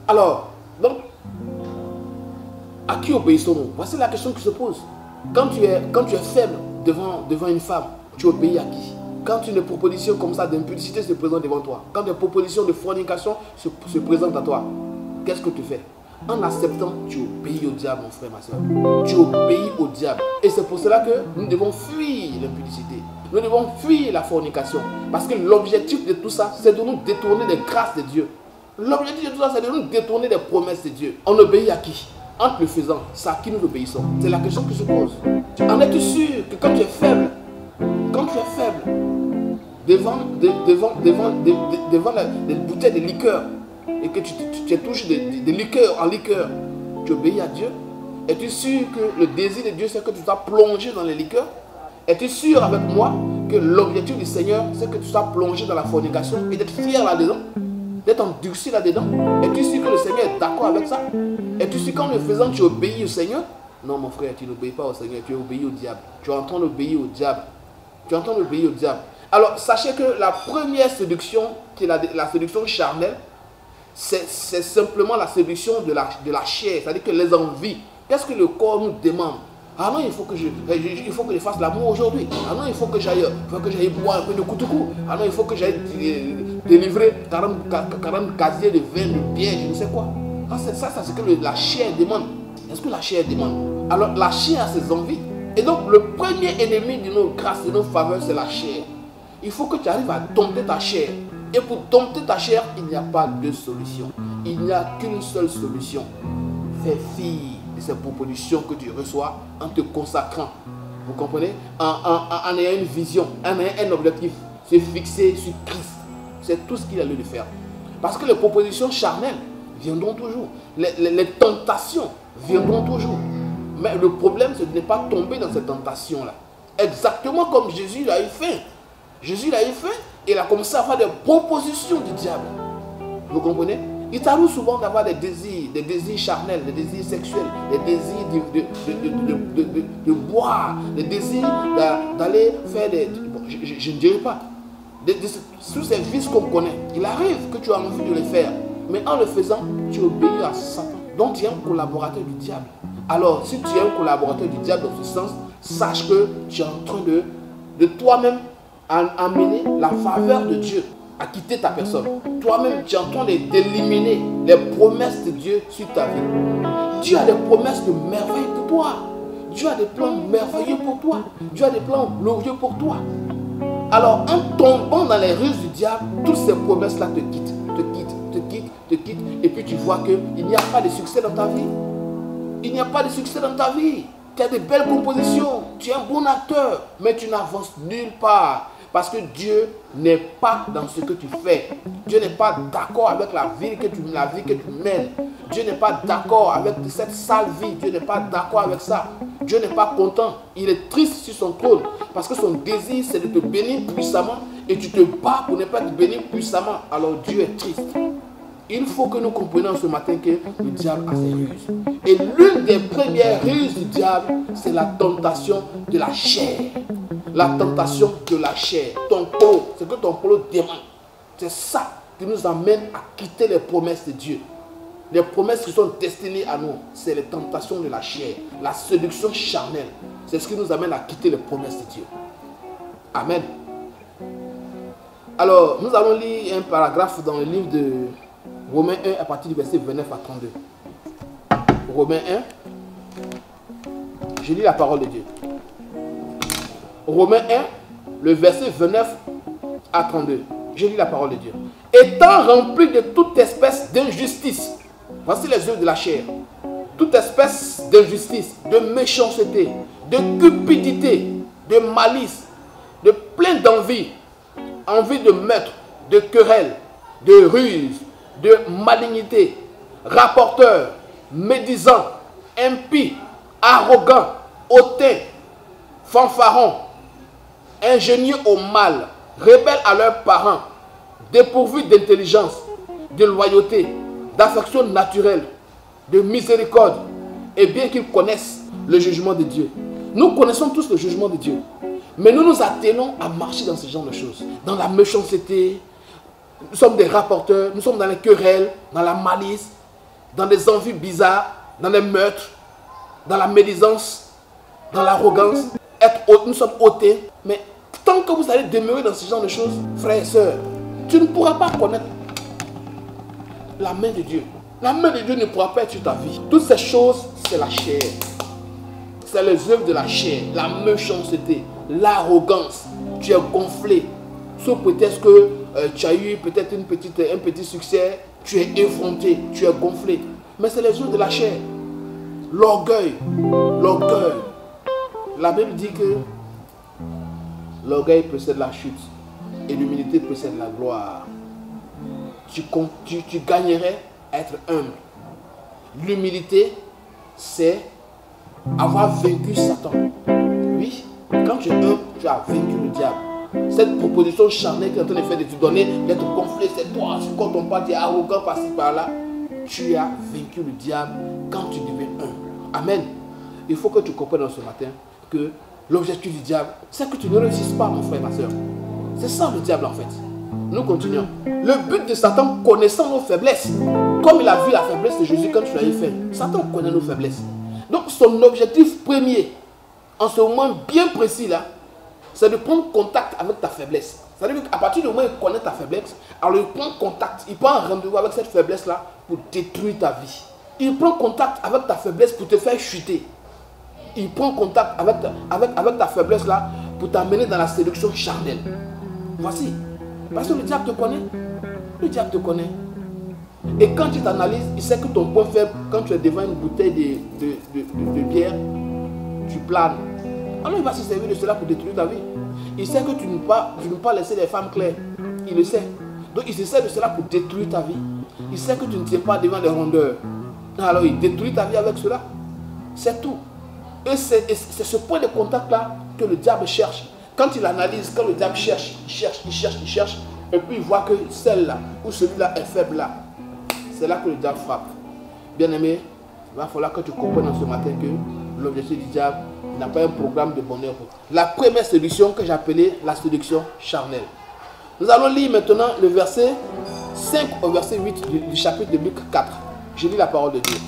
Alors, donc, à qui obéissons-nous? Voici la question qui se pose. Quand tu es faible devant une femme, tu obéis à qui? Quand une proposition comme ça d'impudicité se présente devant toi, quand une proposition de fornication se présente à toi, qu'est-ce que tu fais? En acceptant, tu obéis au diable, mon frère, ma soeur. Tu obéis au diable. Et c'est pour cela que nous devons fuir l'impudicité. Nous devons fuir la fornication. Parce que l'objectif de tout ça, c'est de nous détourner des grâces de Dieu. L'objectif de tout ça, c'est de nous détourner des promesses de Dieu. On obéit à qui? En le faisant, c'est à qui nous obéissons? C'est la question qui se pose. En es-tu sûr que quand tu es faible, devant les bouteilles de liqueur, et que tu es toujours de liqueur en liqueur, tu obéis à Dieu? Es-tu sûr que le désir de Dieu, c'est que tu sois plongé dans les liqueurs? Es-tu sûr avec moi que l'objectif du Seigneur, c'est que tu sois plongé dans la fornication et d'être fier là-dedans, d'être endurci là-dedans? Es-tu sûr que le Seigneur est d'accord avec ça? Es-tu sûr qu'en le faisant, tu obéis au Seigneur? Non, mon frère, tu n'obéis pas au Seigneur, tu obéis au diable. Tu es en train d'obéir au diable. Tu es en train d'obéir au diable. Alors, sachez que la première séduction, qui est la séduction charnelle, c'est simplement la séduction de la chair, c'est-à-dire que les envies. Qu'est-ce que le corps nous demande? Ah non, il faut que je fasse l'amour aujourd'hui. Ah non, il faut que j'aille boire un peu de koutoukou. Ah non, il faut que j'aille délivrer 40 casiers de vin, de bière, je ne sais quoi. Ah, c'est ce que la chair demande. Est-ce que la chair demande? Alors, la chair a ses envies. Et donc, le premier ennemi de nos grâces, de nos faveurs, c'est la chair. Il faut que tu arrives à dompter ta chair. Et pour dompter ta chair, il n'y a pas de solution. Il n'y a qu'une seule solution. Fais fi de ces propositions que tu reçois en te consacrant. Vous comprenez? En ayant une vision, en ayant un objectif. Se fixer sur Christ. C'est tout ce qu'il a lieu de faire. Parce que les propositions charnelles viendront toujours. Les tentations viendront toujours. Mais le problème, c'est de ne pas tomber dans ces tentations-là. Exactement comme Jésus l'a eu fait. Jésus l'a eu fait et il a commencé à faire des propositions du diable. Vous comprenez? Il t'arrive souvent d'avoir des désirs charnels, des désirs sexuels, des désirs de boire, des désirs d'aller faire des... Bon, je ne dirais pas. Tous ces vices qu'on connaît, il arrive que tu as envie de les faire. Mais en le faisant, tu obéis à Satan. Donc tu es un collaborateur du diable. Alors, si tu es un collaborateur du diable dans ce sens, sache que tu es en train de toi-même amener la faveur de Dieu à quitter ta personne. Toi-même, tu es en train d'éliminer les promesses de Dieu sur ta vie. Dieu a des promesses de merveille pour toi. Dieu a des plans merveilleux pour toi. Dieu a des plans glorieux pour toi. Alors, en tombant dans les ruses du diable, toutes ces promesses-là te quittent, et puis tu vois qu'il n'y a pas de succès dans ta vie. Il n'y a pas de succès dans ta vie. Tu as de belles compositions, tu es un bon acteur, mais tu n'avances nulle part. Parce que Dieu n'est pas dans ce que tu fais. Dieu n'est pas d'accord avec la vie que tu mènes. Dieu n'est pas d'accord avec cette sale vie. Dieu n'est pas d'accord avec ça. Dieu n'est pas content. Il est triste sur son trône. Parce que son désir, c'est de te bénir puissamment. Et tu te bats pour ne pas te bénir puissamment. Alors Dieu est triste. Il faut que nous comprenions ce matin que le diable a ses ruses. Et l'une des premières ruses du diable, c'est la tentation de la chair. La tentation de la chair. Ton polo, c'est que ton polo demande. C'est ça qui nous amène à quitter les promesses de Dieu. Les promesses qui sont destinées à nous, c'est les tentations de la chair. La séduction charnelle. C'est ce qui nous amène à quitter les promesses de Dieu. Amen. Alors, nous allons lire un paragraphe dans le livre de Romains 1 à partir du verset 29 à 32. Romains 1, je lis la parole de Dieu. Romains 1, le verset 29 à 32. Je lis la parole de Dieu. Étant rempli de toute espèce d'injustice, voici les œuvres de la chair, toute espèce d'injustice, de méchanceté, de cupidité, de malice, de plein d'envie, envie de meurtre, de querelle, de ruse, de malignité, rapporteur, médisant, impie, arrogant, hautain, fanfaron, ingénieux au mal, rebelles à leurs parents, dépourvus d'intelligence, de loyauté, d'affection naturelle, de miséricorde, et bien qu'ils connaissent le jugement de Dieu. Nous connaissons tous le jugement de Dieu, mais nous nous attelons à marcher dans ce genre de choses, dans la méchanceté. Nous sommes des rapporteurs, nous sommes dans les querelles, dans la malice. dans des envies bizarres, dans les meurtres, dans la médisance, dans l'arrogance, nous sommes ôtés. Mais tant que vous allez demeurer dans ce genre de choses, frères et sœurs, tu ne pourras pas connaître la main de Dieu. La main de Dieu ne pourra pas être sur ta vie. Toutes ces choses, c'est la chair. C'est les œuvres de la chair, la méchanceté, l'arrogance. Tu es gonflé. Sous prétexte que tu as eu peut-être un petit succès, tu es effronté, tu es gonflé. Mais c'est les œuvres de la chair. L'orgueil. L'orgueil. La Bible dit que l'orgueil précède la chute et l'humilité précède la gloire. Tu gagnerais à être humble. L'humilité, c'est avoir vaincu Satan. Oui, quand tu es humble, tu as vaincu le diable. Cette proposition charnelle qui est en train de faire de te donner, d'être gonflé, c'est toi, quand on parle, tu es arrogant par-ci par-là. Tu as vaincu le diable quand tu deviens humble. Amen. Il faut que tu comprennes ce matin que l'objectif du diable, c'est que tu ne réussisses pas, mon frère, ma soeur. C'est ça le diable en fait. Nous continuons. Le but de Satan, connaissant nos faiblesses, comme il a vu la faiblesse de Jésus quand tu l'avais fait, Satan connaît nos faiblesses. Donc son objectif premier, en ce moment bien précis là, c'est de prendre contact avec ta faiblesse. C'est-à-dire qu'à partir du moment où il connaît ta faiblesse, alors il prend contact, il prend un rendez-vous avec cette faiblesse là pour détruire ta vie. Il prend contact avec ta faiblesse pour te faire chuter. Il prend contact avec ta faiblesse là pour t'amener dans la séduction charnelle. Voici. Parce que le diable te connaît. Le diable te connaît. Et quand tu t'analyses, il sait que ton point faible, quand tu es devant une bouteille de bière, tu planes. Alors il va se servir de cela pour détruire ta vie. Il sait que tu ne peux pas laisser les femmes claires. Il le sait. Donc il se sert de cela pour détruire ta vie. Il sait que tu ne tiens pas devant les rondeurs. Alors il détruit ta vie avec cela. C'est tout. Et c'est ce point de contact là que le diable cherche. Quand il analyse, quand le diable cherche, et puis il voit que celle-là ou celui-là est faible là, c'est là que le diable frappe. Bien aimé, il va falloir que tu comprennes ce matin que l'objectif du diable n'a pas un programme de bonheur pour toi. La première séduction que j'appelais la séduction charnelle. Nous allons lire maintenant le verset 5 au verset 8 du chapitre de Luc 4. Je lis la parole de Dieu.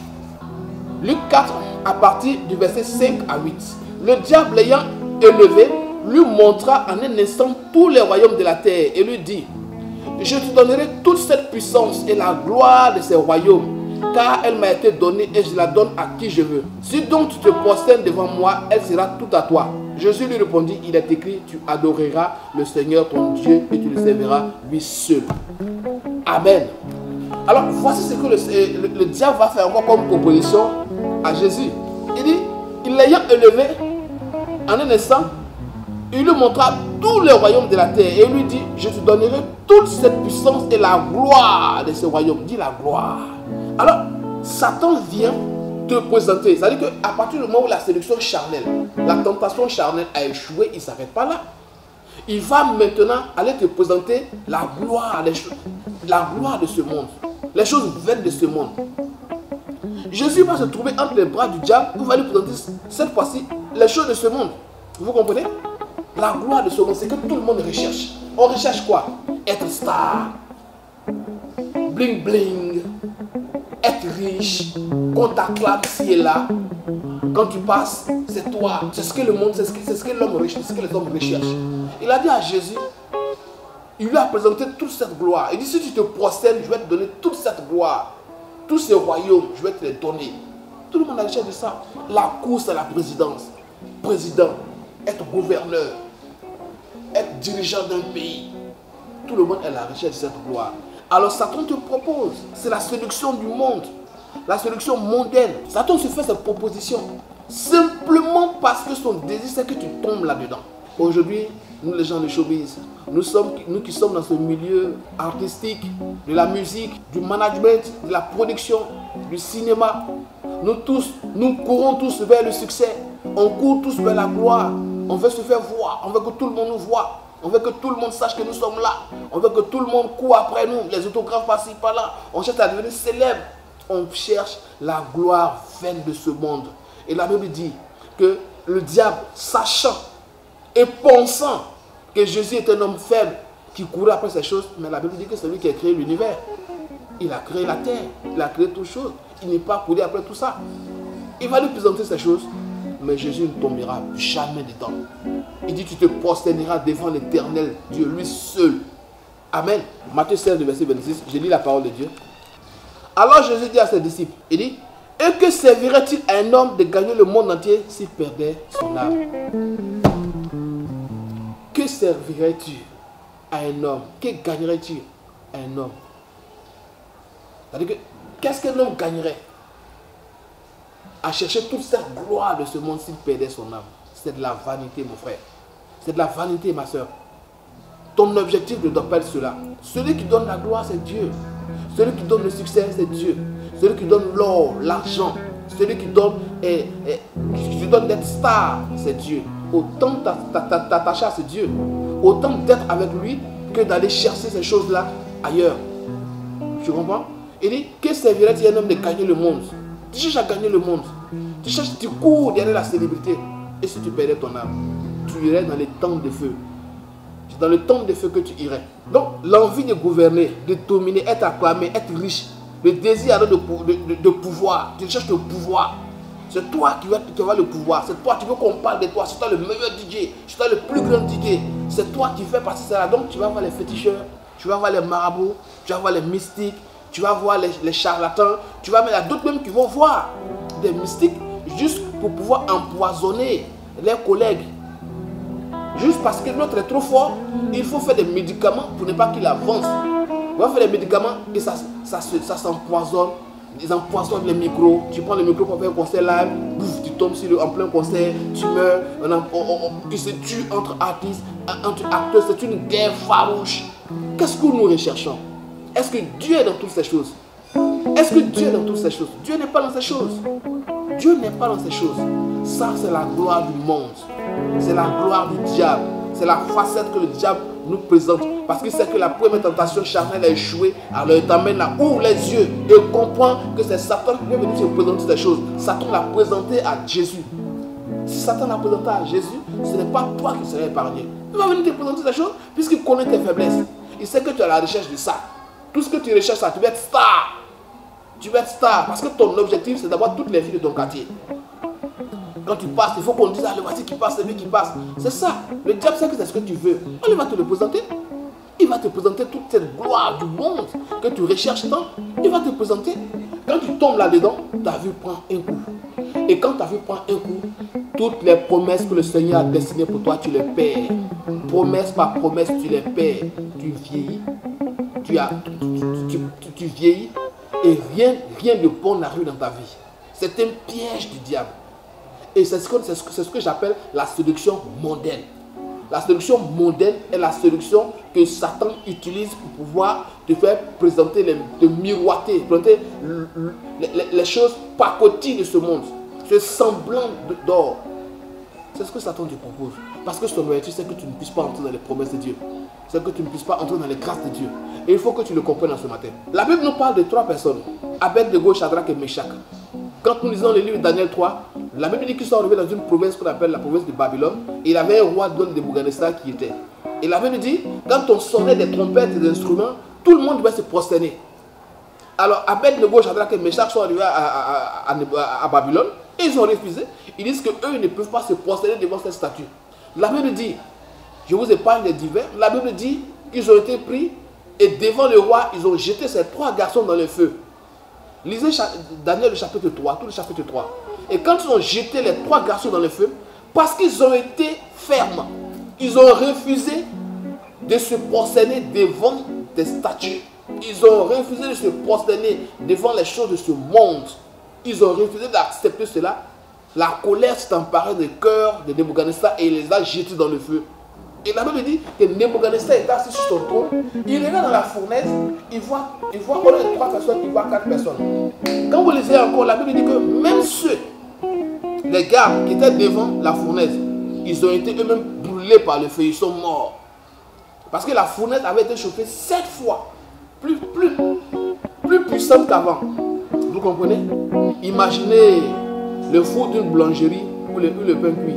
Luc 4, à partir du verset 5 à 8. Le diable l'ayant élevé, lui montra en un instant tous les royaumes de la terre et lui dit: je te donnerai toute cette puissance et la gloire de ces royaumes, car elle m'a été donnée et je la donne à qui je veux. Si donc tu te prosternes devant moi, elle sera toute à toi. Jésus lui répondit: il est écrit, tu adoreras le Seigneur ton Dieu et tu le serviras lui seul. Amen. Alors voici ce que le diable va faire encore comme proposition à Jésus. Il dit, il l'ayant élevé en un instant, il lui montra tous les royaumes de la terre et il lui dit: je te donnerai toute cette puissance et la gloire de ce royaume. Dis la gloire. Alors, Satan vient te présenter. C'est-à-dire qu'à partir du moment où la séduction charnelle, la tentation charnelle a échoué, il ne s'arrête pas là. Il va maintenant aller te présenter la gloire de ce monde. Les choses vaines de ce monde. Jésus va se trouver entre les bras du diable. Il va lui présenter cette fois-ci les choses de ce monde. Vous comprenez? La gloire de ce monde, c'est que tout le monde recherche. On recherche quoi? Être star, bling bling, être riche, qu'on t'acclame ci et là. Quand tu passes, c'est toi. C'est ce que le monde, c'est ce que l'homme recherche, c'est ce que les hommes recherchent. Il a dit à Jésus, il lui a présenté toute cette gloire. Il dit: si tu te prosternes, je vais te donner toute cette gloire. Tous ces royaumes, je vais te les donner. Tout le monde a recherché de ça. La course à la présidence. Président, être gouverneur, être dirigeant d'un pays. Tout le monde est à la recherche de cette gloire. Alors Satan te propose, c'est la séduction du monde, la séduction mondaine. Satan se fait cette proposition simplement parce que son désir c'est que tu tombes là-dedans. Aujourd'hui, nous les gens de showbiz, nous qui sommes dans ce milieu artistique, de la musique, du management, de la production, du cinéma, nous courons tous vers le succès, on court tous vers la gloire, on veut se faire voir, on veut que tout le monde nous voit, on veut que tout le monde sache que nous sommes là, on veut que tout le monde court après nous, les autographes par-ci, par-là, on cherche à devenir célèbre, on cherche la gloire vaine de ce monde. Et la Bible dit que le diable, sachant et pensant que Jésus est un homme faible qui courait après ces choses, mais la Bible dit que c'est lui qui a créé l'univers. Il a créé la terre, il a créé toutes choses. il n'est pas couru après tout ça. Il va lui présenter ces choses, mais Jésus ne tombera jamais dedans. Il dit, tu te prosterneras devant l'Éternel Dieu, lui seul. Amen. Matthieu 16, verset 26, je lis la parole de Dieu. Alors Jésus dit à ses disciples, il dit, et que servirait-il à un homme de gagner le monde entier s'il perdait son âme? Que servirait-il à un homme? Que gagnerait-il à un homme? C'est-à-dire que, qu'est-ce qu'un homme gagnerait à chercher toute cette gloire de ce monde s'il perdait son âme? C'est de la vanité, mon frère. C'est de la vanité, ma soeur. Ton objectif ne doit pas être cela. Celui qui donne la gloire, c'est Dieu. Celui qui donne le succès, c'est Dieu. Celui qui donne l'or, l'argent, celui qui donne d'être star, c'est Dieu. Autant t'attacher à ce Dieu, autant d'être avec lui que d'aller chercher ces choses-là ailleurs. Tu comprends? Il dit, que servirait-il à un homme de gagner le monde? Tu cherches à gagner le monde. Tu cours derrière la célébrité. Et si tu perdais ton âme, tu irais dans les temps de feu. C'est dans le temps de feu que tu irais. Donc, l'envie de gouverner, de dominer, être acclamé, être riche, le désir de pouvoir, tu cherches le pouvoir. C'est toi qui vas le pouvoir. C'est toi, tu veux qu'on parle de toi. C'est toi le meilleur DJ. C'est toi le plus grand DJ. C'est toi qui fais partie de ça. Donc, tu vas voir les féticheurs, tu vas voir les marabouts, tu vas voir les mystiques, tu vas voir les charlatans. Tu vas, mais il y a d'autres même qui vont voir des mystiques juste pour pouvoir empoisonner leurs collègues. Juste parce que l'autre est trop fort, il faut faire des médicaments pour ne pas qu'il avance. On va faire des médicaments et ça s'empoisonne. Ils empoisonnent les micros. Tu prends le micro pour faire un concert live, bouf, tu tombes en plein concert, tu meurs. Ils se tuent entre artistes, entre acteurs. C'est une guerre farouche. Qu'est-ce que nous recherchons? Est-ce que Dieu est dans toutes ces choses? Est-ce que Dieu est dans toutes ces choses? Dieu n'est pas dans ces choses. Dieu n'est pas dans ces choses. Ça, c'est la gloire du monde. C'est la gloire du diable. C'est la facette que le diable nous présente. Parce qu'il sait que la première tentation charnelle a échoué. Alors il t'amène là, ouvre les yeux et comprend que c'est Satan qui est venu te présenter ces choses. Satan l'a présenté à Jésus. Si Satan l'a présenté à Jésus, ce n'est pas toi qui serais épargné. Il va venir te présenter ces choses puisqu'il connaît tes faiblesses. Il sait que tu es à la recherche de ça. Tout ce que tu recherches, ça, tu vas être star. Tu vas être star parce que ton objectif, c'est d'avoir toutes les filles de ton quartier. Quand tu passes, il faut qu'on dise, ah, le voici qui passe, c'est lui qui passe. C'est ça. Le diable sait que c'est ce que tu veux. Il va te le présenter. Il va te présenter toute cette gloire du monde que tu recherches tant. Il va te présenter. Quand tu tombes là-dedans, ta vie prend un coup. Et quand ta vie prend un coup, toutes les promesses que le Seigneur a destinées pour toi, tu les perds. Promesse par promesse, tu les perds. Tu vieillis. Tu vieillis. Et rien de bon n'arrive dans ta vie. C'est un piège du diable. Et c'est ce que j'appelle la séduction mondaine. La séduction mondaine est la séduction que Satan utilise pour pouvoir te faire présenter, te miroiter, présenter les choses pacotilles de ce monde. Ce semblant d'or. C'est ce que Satan te propose. Parce que son objectif, c'est que tu ne puisses pas entrer dans les promesses de Dieu. C'est que tu ne puisses pas entrer dans les grâces de Dieu. Et il faut que tu le comprennes ce matin. La Bible nous parle de 3 personnes. Abed-Nego, Shadrach et Meshach. Quand nous lisons le livre de Daniel 3, la Bible dit qu'ils sont arrivés dans une province qu'on appelle la province de Babylone. Et il y avait un roi de Nebuchadnezzar qui était. Et la Bible dit, quand on sonnait des trompettes et des instruments, tout le monde devait se prosterner. Alors Abed-Nego, Shadrach et Meshach sont arrivés à Babylone. Et ils ont refusé. Ils disent qu'eux ne peuvent pas se prosterner devant cette statue. La Bible dit, je vous épargne les divers, la Bible dit qu'ils ont été pris et devant le roi, ils ont jeté ces 3 garçons dans le feu. Lisez Daniel le chapitre 3, tout le chapitre 3. Et quand ils ont jeté les 3 garçons dans le feu, parce qu'ils ont été fermes, ils ont refusé de se prosterner devant des statues. Ils ont refusé de se prosterner devant les choses de ce monde. Ils ont refusé d'accepter cela. La colère s'est emparée du cœur de Nebuchadnezzar et il les a jetés dans le feu. Et la Bible dit que Nebuchadnezzar est assis sur son trône. Il regarde dans la fournaise, il voit au lieu de 3 personnes, il voit 4 personnes. Quand vous lisez encore, la Bible dit que même ceux, les gars qui étaient devant la fournaise, ils ont été eux-mêmes brûlés par le feu, ils sont morts. Parce que la fournaise avait été chauffée 7 fois, plus puissante qu'avant. Vous comprenez? Imaginez le four d'une boulangerie où le pain cuit,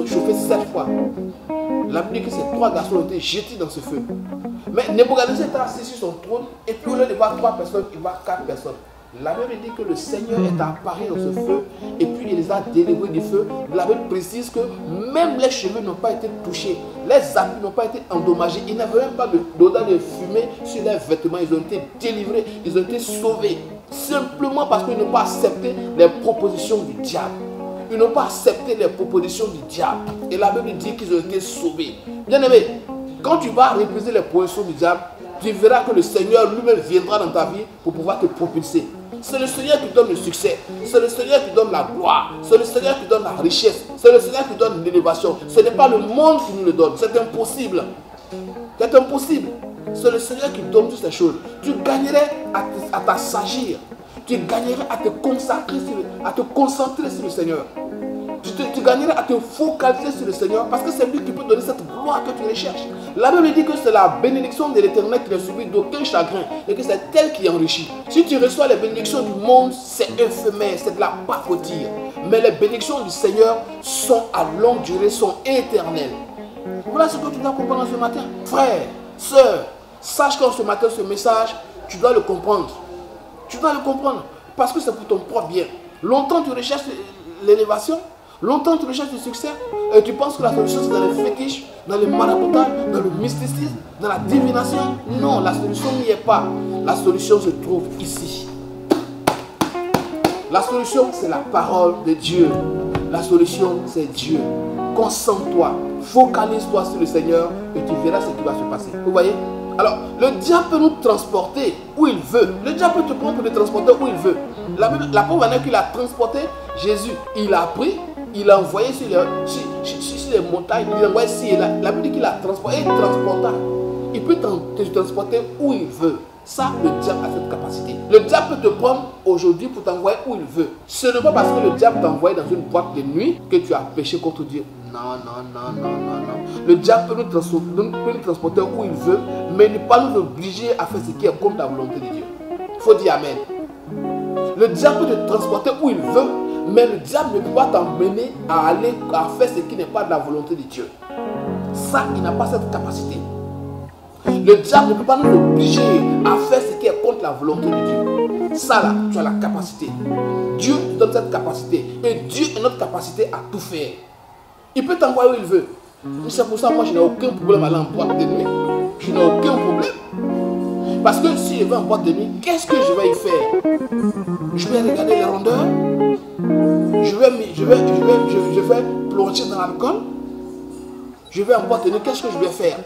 chauffé 7 fois. La Bible dit que ces 3 garçons ont été jetés dans ce feu. Mais Nebuchadnezzar était assis sur son trône et puis au lieu de voir 3 personnes, il voit 4 personnes. La Bible dit que le Seigneur est apparu dans ce feu et puis il les a délivrés du feu. La Bible précise que même les cheveux n'ont pas été touchés, les habits n'ont pas été endommagés, il n'y avait même pas d'odeur de fumée sur les vêtements. Ils ont été délivrés, ils ont été sauvés simplement parce qu'ils n'ont pas accepté les propositions du diable. Ils n'ont pas accepté les propositions du diable. Et la Bible dit qu'ils ont été sauvés. Bien aimé, quand tu vas refuser les propositions du diable, tu verras que le Seigneur lui-même viendra dans ta vie pour pouvoir te propulser. C'est le Seigneur qui donne le succès. C'est le Seigneur qui donne la gloire. C'est le Seigneur qui donne la richesse. C'est le Seigneur qui donne l'élévation. Ce n'est pas le monde qui nous le donne. C'est impossible. C'est impossible. C'est le Seigneur qui donne toutes ces choses. Tu gagnerais à t'assagir. Tu gagnerais à te consacrer, à te concentrer sur le Seigneur. Tu gagnerais à te focaliser sur le Seigneur parce que c'est lui qui peut donner cette gloire que tu recherches. La Bible dit que c'est la bénédiction de l'Éternel qui ne subit d'aucun chagrin et que c'est elle qui enrichit. Si tu reçois les bénédictions du monde, c'est éphémère, c'est de la pacotille. Mais les bénédictions du Seigneur sont à longue durée, sont éternelles. Voilà ce que tu dois comprendre ce matin. Frère, sœur, sache qu'en ce matin, ce message, tu dois le comprendre. Tu dois le comprendre parce que c'est pour ton propre bien. Longtemps tu recherches l'élévation, longtemps tu recherches le succès et tu penses que la solution c'est dans les fétiches, dans le maraboutage, dans le mysticisme, dans la divination. Non, la solution n'y est pas. La solution se trouve ici. La solution c'est la parole de Dieu. La solution c'est Dieu. Concentre-toi, focalise-toi sur le Seigneur et tu verras ce qui va se passer. Vous voyez? Alors, le diable peut nous transporter où il veut. Le diable peut te prendre pour te transporter où il veut. La pauvre manière qu'il a transporté Jésus, il a pris, il a envoyé sur les montagnes, il a envoyé ici et là. La Bible dit qu'il a transporté, il transporta. Il peut te transporter où il veut. Ça, le diable a cette capacité. Le diable peut te prendre aujourd'hui pour t'envoyer où il veut. Ce n'est pas parce que le diable t'envoie dans une boîte de nuit que tu as péché contre Dieu. Non. Le diable peut nous transporter où il veut, mais ne pas nous obliger à faire ce qui est contre la volonté de Dieu. Il faut dire Amen. Le diable peut te transporter où il veut, mais le diable ne peut pas t'emmener à faire ce qui n'est pas de la volonté de Dieu. Ça, il n'a pas cette capacité. Le diable ne peut pas nous obliger à faire ce qui est contre la volonté de Dieu. Ça là, tu as la capacité. Dieu te donne cette capacité. Et Dieu a notre capacité à tout faire. Il peut t'envoyer où il veut. C'est pour ça que moi je n'ai aucun problème à aller en boîte de nuit. Je n'ai aucun problème. Parce que si je vais en boîte de nuit, qu'est-ce que je vais y faire? Je vais regarder les rondeurs. Je vais plonger dans l'alcool. Je vais en boîte de nuit, qu'est-ce que je vais faire?